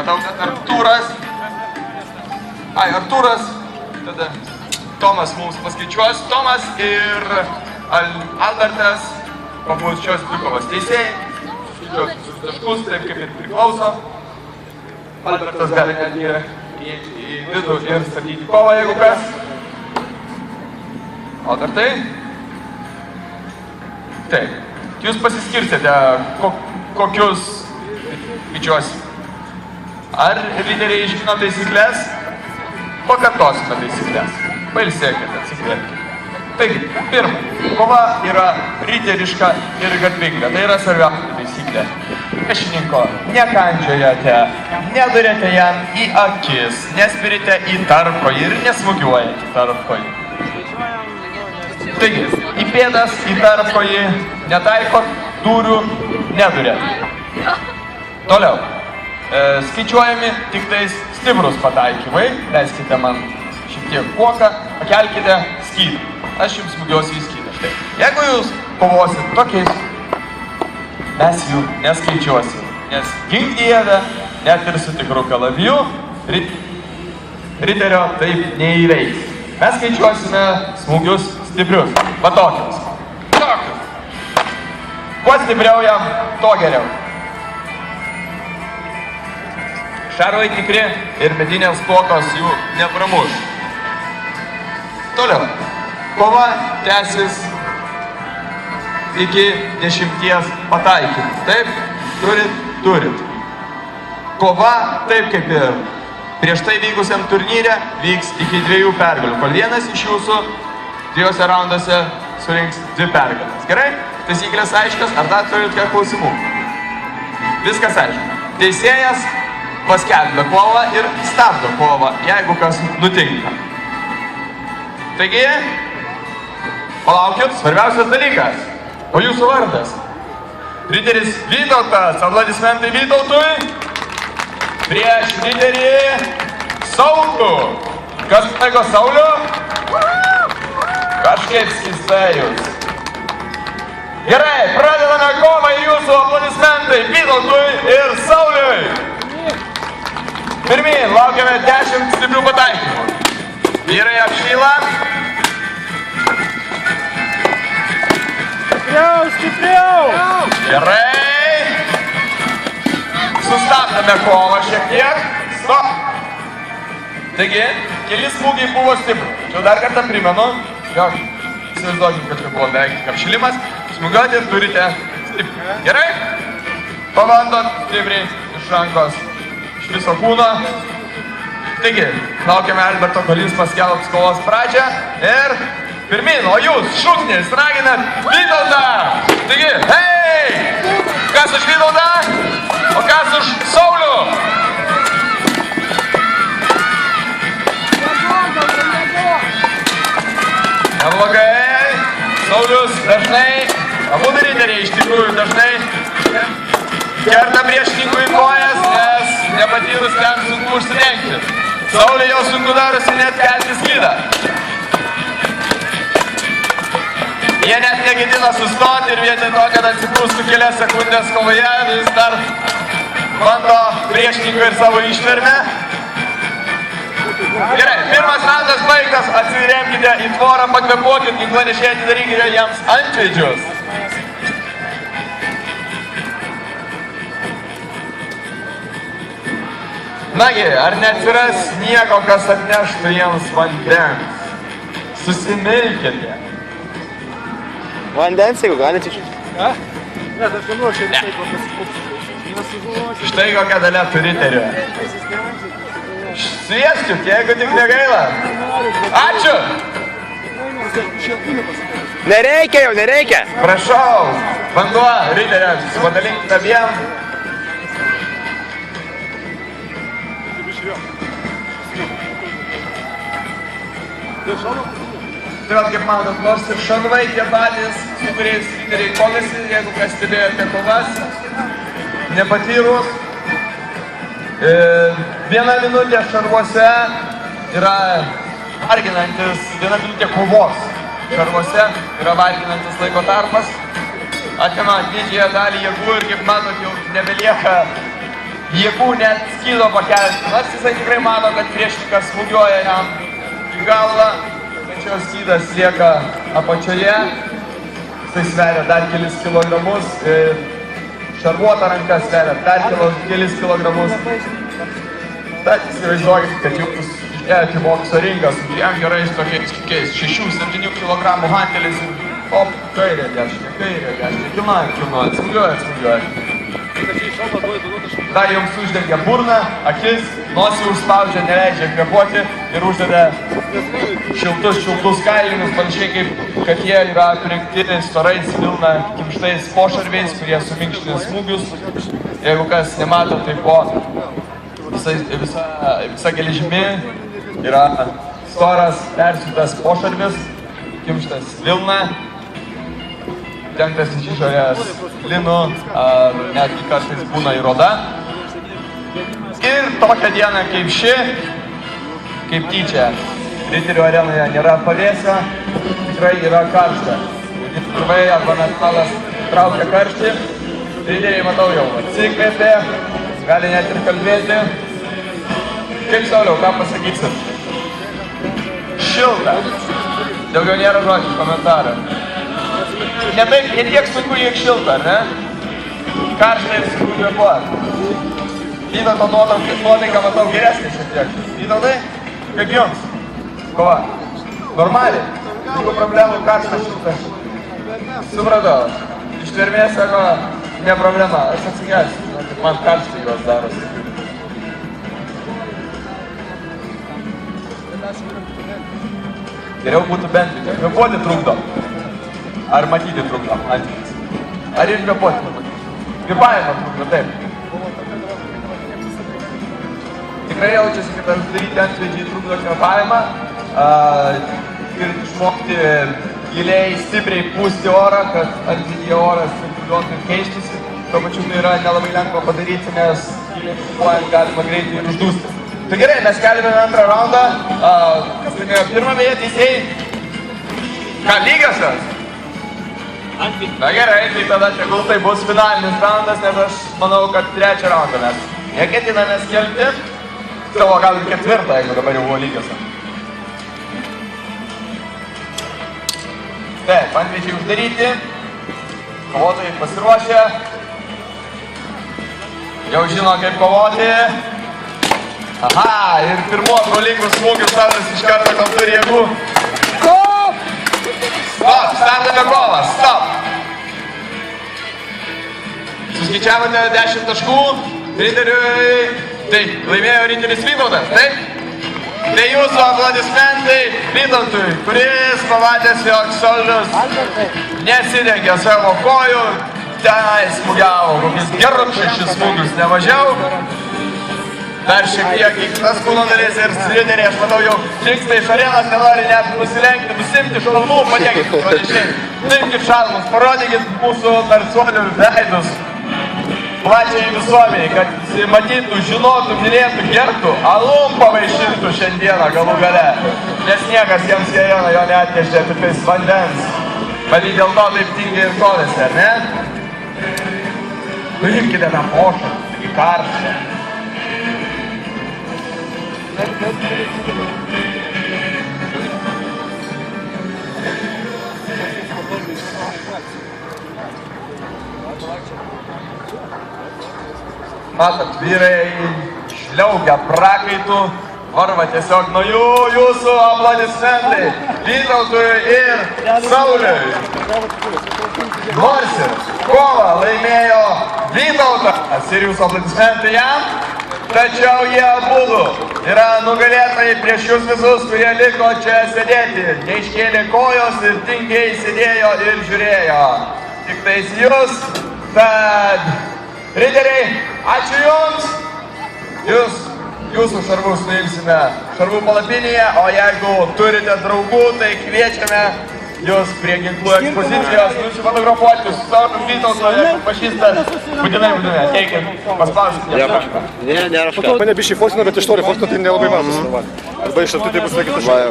matau, kad Artūras. Artūras, tada Tomas mums paskaičiuos. Tomas ir Albertas pabūs šios dvikovos teisėjai. Skaičiuos visus taškus, taip kaip ir priklauso. Albertas gali netgi įeiti į vidų ir statyti kovą, jeigu kas. Albertai? Taip. Jūs pasiskirstėte kokius skaičiuosi. Ar lyderiai žino taisyklės? Pakartosime taisyklės. Pailsėkite, atsikvėpkite. Taigi, pirma, kova yra riteriška ir garbinga. Tai yra svarbiausia taisyklė. Priešininko nekandžiojate, nedurėte jam į akis, nespirite į tarpkojį ir nesmūgiuojate į tarpkojį. Taigi, į pėdas, į tarpkojį netaikot, dūrių nedurėte. Toliau. Skaičiuojami tik tais stiprus pataikymai. Leiskite man šiek tiek kuoką, pakelkite skydą. Aš jums smūgiuosiu į skydą. Štai. Jeigu jūs kovosit tokiais, mes jų neskaičiuosim. Nes gink dieve, net ir su tikru kalaviju, riterio taip neįveiks. Mes skaičiuosime smūgius stiprius. Va tokius. Tokius. Kuo stipriau jam, to geriau. Šarvai tikri ir medinės kuokos jų nepramuš. Toliau. Kova tęsis iki 10 pataikymų. Taip? Turit. Kova, taip kaip ir prieš tai vykusiam turnyre, vyks iki 2 pergalių. Kol vienas iš jūsų 2 raunduose surinks 2 pergalės. Gerai? Taisyklės aiškios, ar dar turit kiek klausimų? Viskas aišku. Teisėjas paskelbia kovą ir stabdo kovą, jeigu kas nutinka. Taigi, palaukit, svarbiausias dalykas. O jūsų vardas? Riteris Vytautas, aplodismentai Vytautui. Prieš riterį Saulių. Kas mėgo Saulių? Kažkaip skistėjus. Gerai, pradedame kovą ir jūsų aplodismentai Vytautui ir Sauliui. Pirmyn, laukiame 10 stiprių pataikymų. Vyrai apšyla. Stipriau! Gerai. Sustabdame kovą šiek tiek. Stop. Taigi, keli smūgiai buvo stiprų. Čia dar kartą primenu, jog įsivaizduokim, kad čia buvo beveik apšilimas. Smūgiuoti ir turite stipriai. Gerai? Pabandot stipriai iš rankos. Iš viso kūno. Taigi, laukiame Alberto, kol jis paskelbs kovos pradžią. Ir pirmin, o jūs šūksniais raginat Vytautą. Taigi, hei! Kas už Vytautą? O kas už Saulių? Neblogai. Saulius dažnai, abu riteriai iš tikrųjų dažnai kerta priešininkui į kojas, nes nepatyrus ten sunku užsidengti. Sauliui jau sunku darosi net kelti skydą. Jie net neketina sustoti ir vietoj to, kad atsipūstų kelias sekundės kovoje, vis dar bando priešininkui ir savo ištvermę. Gerai, pirmas raundas baigtas, atsiremkite į tvorą, pakvepuokit, ginklanešėje atidarykite jiems antveidžius. Nagi, ar neatsiras nieko, kas atneštų jiems vandens? Susimilkite. Vandens, jeigu galite iš... Ne, aš galvoju, čia visai pasikupsiu. Štai kokia dalia riterių. Svieskit, jeigu tik negaila. Ačiū! Nereikia jau, nereikia! Prašau, vanduo riteriams, padalinkite abiem. Tai vat, kaip matot, nors ir šanvai tie patys, su kuriais riteriai kovėsi, jeigu kas stebėjote kovas, nepatyrus. Viena minutė šarvuose yra varginantis, viena minutė kovos šarvuose yra varginantis laiko tarpas. Atima didžiąją dalį jėgų ir, kaip matot, jau nebelieka jėgų net skydo pakelti. Nors jisai tikrai mano, kad priešininkas smūgiuoja jam į galvą, tačiau skydas lieka apačioje. Jisai sveria dar kelis kilogramus ir šarvuota ranka sveria dar kelis kilogramus. Bet įsivaizduokit, kad jūs išėjate į bokso ringą su dviem gerais tokiais 6-7 kg hantelis ir op, kairė dešinė, kilnuojat, smūgiuojat. Dar jums uždengia burną, akis, nosį užspaudžia, neleidžia kvėpuoti ir uždeda šiltus kailinius, panašiai kaip kad jie yra aprengti storais vilna kimštais pošarviais, kurie suminkština smūgius. Jeigu kas nemato, tai po visa geležimi yra storas persiūtas pošarvis, kimštas vilna, dengtas iš išorės linu, ar netgi kartais būna ir oda. Ir tokią dieną kaip ši, kaip tyčia, Riterių arenoje nėra pavėsio, tikrai yra karšta. Purvai arba metalas traukia karštį, Riteriai, matau, jau atsikvėpė, gali net ir kalbėti. Kaip Sauliau, ką pasakysit? Šilta. Daugiau nėra žodžių komentarą. Ne tiek sunku, kiek šilta, ar ne? Karšta ir sunku kvėpuoti. Vytauto nuotaika matau geresnė šiek tiek. Vytautai, kaip jums? Kova? Normaliai? Jeigu problemų karšta šilta. Supratau. Ištvermės sako, ne problema. Aš atsigersiu. Man karšta juos darosi. Geriau būtų bent jau. Kvėpuoti trukdo. Ar matyti trukdo? Ar ir kvėpuoti? Kvėpavimą trukdo, taip. Tikrai jaučiasi, kad uždaryti antveidžiai trukdo kvėpavimą. Ir išmokti giliai, stipriai pūsti orą, kad antveidžiai oras cirkuliuotų ir keištųsi. Tuo pačiu tai yra nelabai lengva padaryti, nes giliai kvėpuojant galima greitai ir uždūsti. Tai gerai, mes keliame antrą raundą. Pirmą beje teisėjai. Ką, lygiosios? Na gerai, tai tada tegul tai bus finalinis raundas, nes aš manau, kad trečią raundą mes neketiname skelbti. Savo gal ir ketvirtą, jeigu dabar jau buvo lygiosios. Taip, antveidžiai uždaryti. Kovotojai pasiruošę. Jau žino, kaip kovoti. Aha, ir pirmuos galingų smūgių Saulis iš karto tam turi jėgų. Stop! Stop, stabdame kovą, stop! Suskaičiavote 10 taškų, Riteriui, tai laimėjo Riteris Vytautas, taip? Tai jūsų aplodismentai Vytautui, kuris pamatęs, jog Saulius nesidengė savo kojų, tenai smūgiavo kokius gerus 6 smūgius, ne mažiau. Dar šiek tiek į kitas kūno dalis ir Riteriai, aš matau, jau žingstai iš arenos nenori net nusilenkti, nusimti šalmų, padėkit panašiai. Nuimkit šalmus, parodykit mūsų narsuolių veidus plačiai visuomeniai, kad matytų, žinotų, mylėtų, gerbtų, alum pavaišintų šiandieną galų gale. Nes niekas jiems į areną jo neatnešė tiktais vandens. Matyt, dėl to taip tingiai ir kovėsi, ar ne? Nuimkite tą pošą, taigi karštą. Matot, vyrai šliaugia prakaitų, varva tiesiog nuo jūsų aplodismentai Vytautui ir Sauliui. Nors ir kovą laimėjo Vytautas ir jūsų aplodismentai jam, tačiau jie abudu yra nugalėtojai prieš jūs visus, kurie liko čia sėdėti. Neiškėlė kojos ir tingiai sėdėjo ir žiūrėjo. Tik tais jūs, tad Riteriai, ačiū jums. Jūsų šarvus nuimsime šarvų palapinėje, o jeigu turite draugų, tai kviečiame jūs prie ginklų ekspozicijos, nusifotografuoti su savo Vytautu, jeigu pažįstat, būtinai, ateikit, paspauskite. Nėra šką. Mane biškai fotino, bet iš toli fotino tai nelabai matosi. Arba iš arti tai bus laikyti šalia.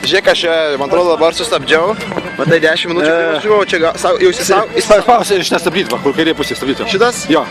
Žiūrėk, aš, man atrodo, dabar sustabdžiau. Matai, 10 minučių, kai važiavau, čia jau Jis pausė iš nestabdyti, kur kairė pusė stabdyti. Šitas? Jo.